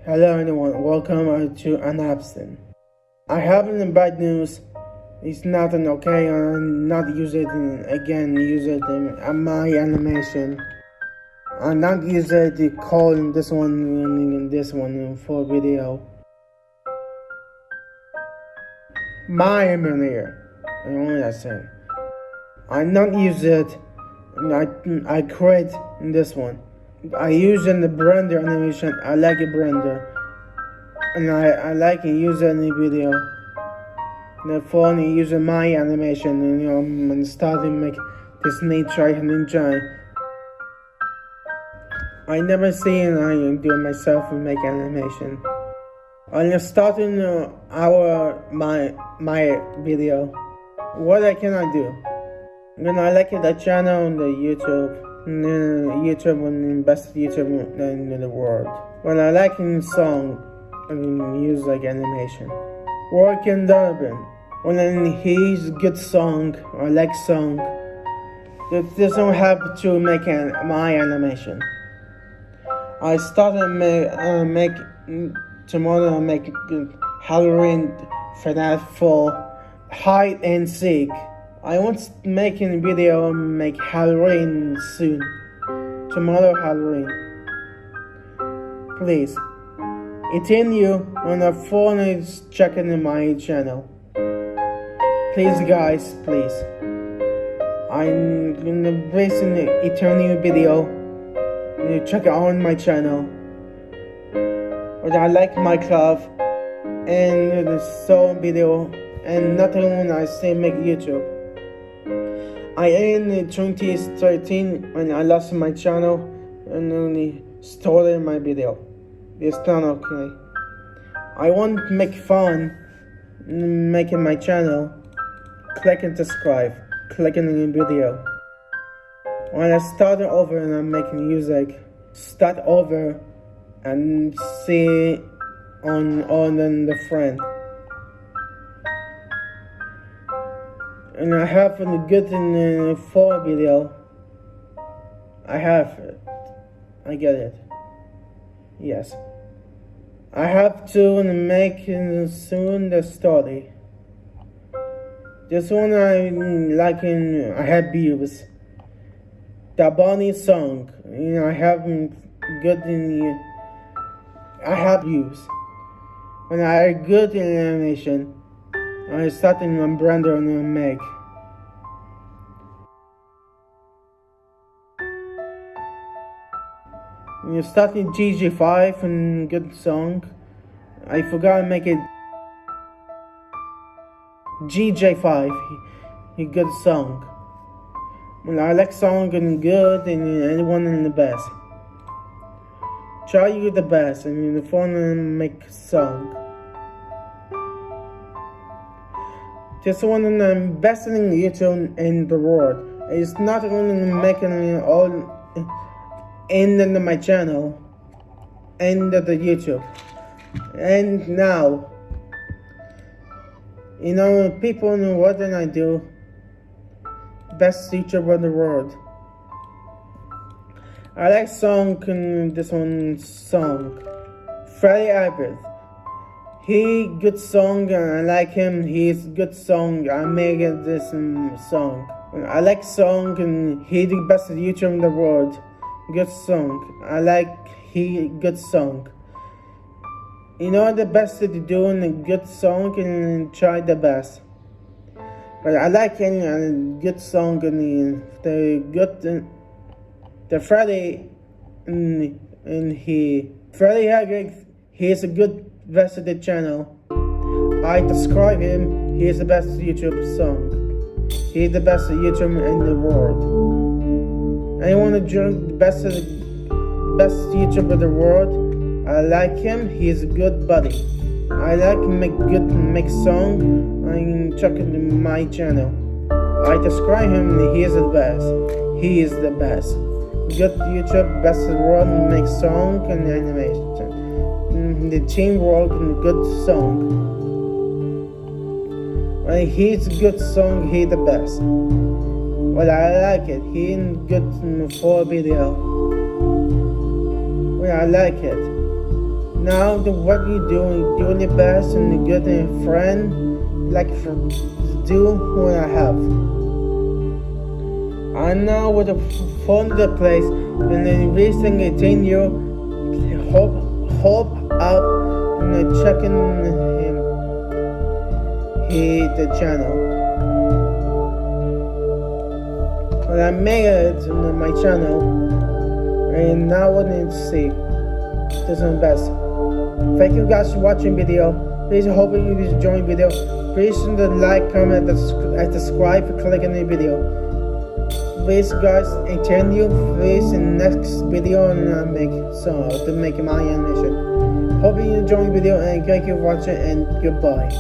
Hello everyone, welcome to Anabstin. I have bad news. It's not an okay, I'm not use it use it in my animation. I'm not use it to call in this one and this one for video. My emulator. I only that saying. I not use it and I create in this one. I use in the Blender animation. I like a Blender, and I like it using in the video. The phone using my animation, and I'm starting to make this nature and enjoy. I never see and I do myself and make animation. I'm starting my video. What can I do? Then I like the channel on the YouTube. YouTube one the best YouTube in the world. When I like in song and use like animation. Work in Durbin. When he's good song, I like song. This don't have to make my animation. I started make tomorrow make Halloween FNAF 4 hide and seek. I want to make a video make Halloween soon. Tomorrow Halloween. Please. It's in you on the phone is checking my channel. Please guys, please. I'm gonna base an eternal video. You check it on my channel. Or I like my club and the song video and nothing when I say make YouTube. I in 2013 when I lost my channel and only started my video. It's not okay. I want to make fun making my channel. Click and subscribe. Clicking the video. When I start over and I'm making music, start over and see on the friend. And I have a good in 4 video. I have it. I get it. Yes. I have to make soon the story. This one I like I have views. The Bonnie song. I have good in I have views. When I are good in animation. I started on Blender and make. You started GG5 and good song. I forgot to make it GJ5. A good song. Well, I like song and good and anyone in the best. Try you the best and the phone and make song. This one of the best in YouTube in the world. It's not only making all in my channel and the YouTube. And now, people know what did I do. Best YouTuber in the world. I like song and this one song. Freddie Abbott. He good song and I like him. He's good song. I make this song. I like song and he the best YouTuber in the world. Good song. I like he good song. The best to do in a good song and try the best. But I like any good song and the good the Freddie and Freddie Haggard. He is a good best of the channel. I describe him. He is the best YouTube song. He is the best YouTuber in the world. Anyone to join the best YouTuber in the world? I like him. He is a good buddy. I like make song. I'm checking my channel. I describe him. He is the best. He is the best. Good YouTube, best in the world, make song and animation. The teamwork and good song. When he's a good song, he the best. Well, I like it. He good for video. Well, I like it. Now what you doing your best and a good friend, like do what I have. I know what a fun the place, and then recently continue hope up and checking him the channel. But I made it on my channel, and now I need to see. This is my best. Thank you guys for watching video. Please hope you enjoy the video. Please like, comment, and subscribe for clicking the video. Please guys, continue please in the next video and I make to make my animation. Hope you enjoy the video and thank you for watching and goodbye.